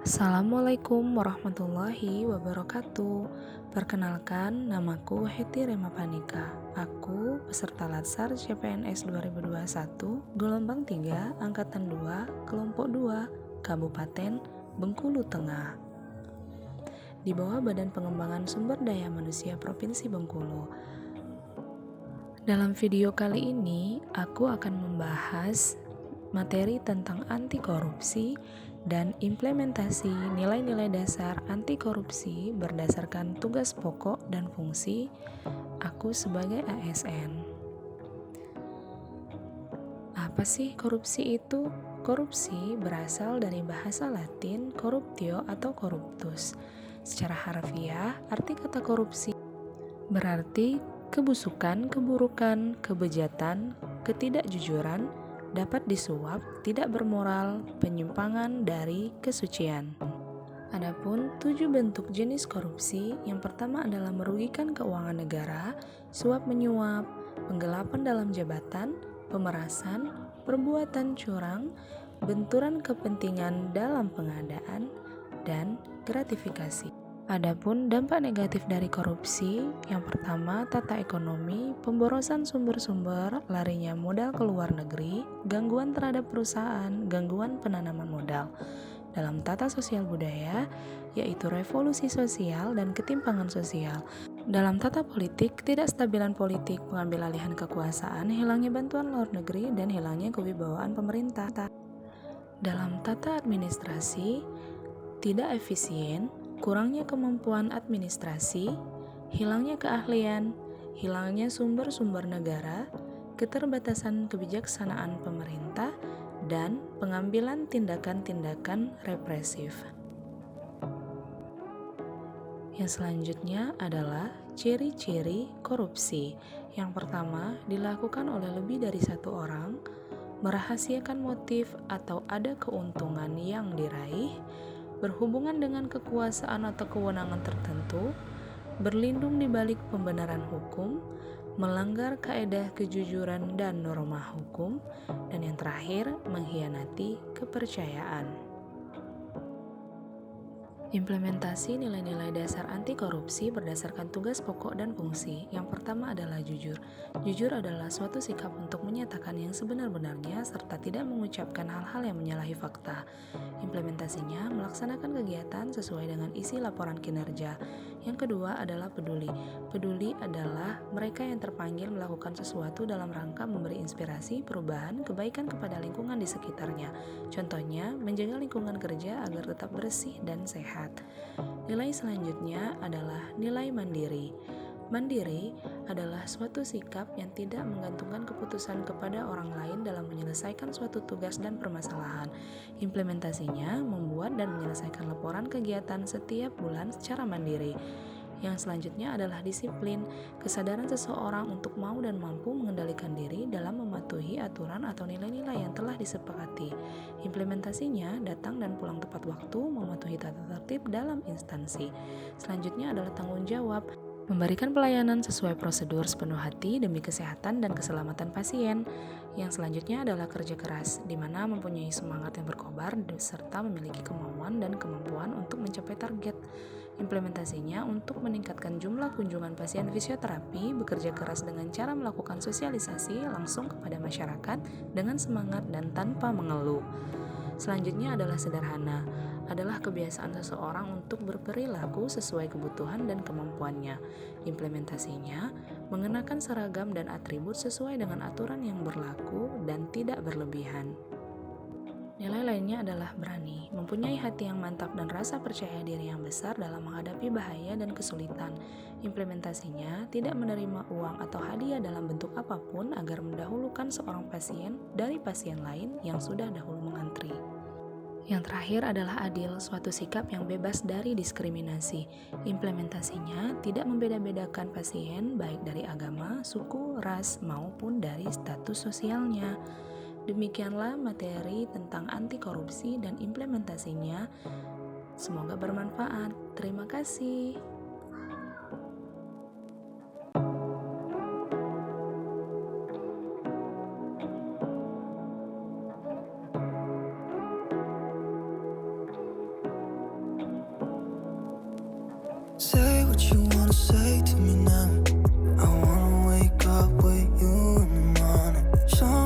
Assalamualaikum warahmatullahi wabarakatuh. Perkenalkan, namaku Heti Rema Panika. Aku peserta Latsar CPNS 2021, gelombang 3, angkatan 2, kelompok 2, Kabupaten Bengkulu Tengah. Di bawah Badan Pengembangan Sumber Daya Manusia Provinsi Bengkulu. Dalam video kali ini, aku akan membahas materi tentang anti korupsi dan implementasi nilai-nilai dasar anti korupsi berdasarkan tugas pokok dan fungsi aku sebagai ASN. Apa sih korupsi itu? Korupsi berasal dari bahasa Latin corruptio atau corruptus. Secara harfiah, arti kata korupsi berarti kebusukan, keburukan, kebejatan, ketidakjujuran, dapat disuap, tidak bermoral, penyimpangan dari kesucian. Adapun 7 bentuk jenis korupsi, yang pertama adalah merugikan keuangan negara, suap menyuap, penggelapan dalam jabatan, pemerasan, perbuatan curang, benturan kepentingan dalam pengadaan, dan gratifikasi. Adapun dampak negatif dari korupsi, yang pertama tata ekonomi, pemborosan sumber-sumber, larinya modal ke luar negeri, gangguan terhadap perusahaan, gangguan penanaman modal. Dalam tata sosial budaya, yaitu revolusi sosial dan ketimpangan sosial. Dalam tata politik, ketidakstabilan politik, pengambil alihan kekuasaan, hilangnya bantuan luar negeri, dan hilangnya kewibawaan pemerintah. Dalam tata administrasi, tidak efisien, kurangnya kemampuan administrasi, hilangnya keahlian, hilangnya sumber-sumber negara, keterbatasan kebijaksanaan pemerintah, dan pengambilan tindakan-tindakan represif. Yang selanjutnya adalah ciri-ciri korupsi. Yang pertama, dilakukan oleh lebih dari satu orang, merahasiakan motif atau ada keuntungan yang diraih, berhubungan dengan kekuasaan atau kewenangan tertentu, berlindung di balik pembenaran hukum, melanggar kaedah kejujuran dan norma hukum, dan yang terakhir, mengkhianati kepercayaan. Implementasi nilai-nilai dasar anti korupsi berdasarkan tugas pokok dan fungsi. Yang pertama adalah jujur. Jujur adalah suatu sikap untuk menyatakan yang sebenar-benarnya serta tidak mengucapkan hal-hal yang menyalahi fakta. Implementasinya melaksanakan kegiatan sesuai dengan isi laporan kinerja. Yang kedua adalah peduli. Peduli adalah mereka yang terpanggil melakukan sesuatu dalam rangka memberi inspirasi, perubahan, kebaikan kepada lingkungan di sekitarnya. Contohnya, menjaga lingkungan kerja agar tetap bersih dan sehat. Nilai selanjutnya adalah nilai mandiri. Mandiri adalah suatu sikap yang tidak menggantungkan keputusan kepada orang lain dalam menyelesaikan suatu tugas dan permasalahan. Implementasinya membuat dan menyelesaikan laporan kegiatan setiap bulan secara mandiri. Yang selanjutnya adalah disiplin, kesadaran seseorang untuk mau dan mampu mengendalikan diri dalam mematuhi aturan atau nilai-nilai yang telah disepakati. Implementasinya datang dan pulang tepat waktu, mematuhi tata tertib dalam instansi. Selanjutnya adalah tanggung jawab, memberikan pelayanan sesuai prosedur sepenuh hati demi kesehatan dan keselamatan pasien. Yang selanjutnya adalah kerja keras, di mana mempunyai semangat yang berkobar serta memiliki kemauan dan kemampuan untuk mencapai target. Implementasinya untuk meningkatkan jumlah kunjungan pasien fisioterapi, bekerja keras dengan cara melakukan sosialisasi langsung kepada masyarakat dengan semangat dan tanpa mengeluh. Selanjutnya adalah sederhana, adalah kebiasaan seseorang untuk berperilaku sesuai kebutuhan dan kemampuannya. Implementasinya mengenakan seragam dan atribut sesuai dengan aturan yang berlaku dan tidak berlebihan. Nilai lainnya adalah berani, mempunyai hati yang mantap dan rasa percaya diri yang besar dalam menghadapi bahaya dan kesulitan. Implementasinya tidak menerima uang atau hadiah dalam bentuk apapun agar mendahulukan seorang pasien dari pasien lain yang sudah dahulu mengantri. Yang terakhir adalah adil, suatu sikap yang bebas dari diskriminasi. Implementasinya tidak membeda-bedakan pasien baik dari agama, suku, ras, maupun dari status sosialnya. Demikianlah materi tentang anti korupsi dan implementasinya. Semoga bermanfaat. Terima kasih. Say what you wanna say to me now. I wanna wake up with you in the morning. Show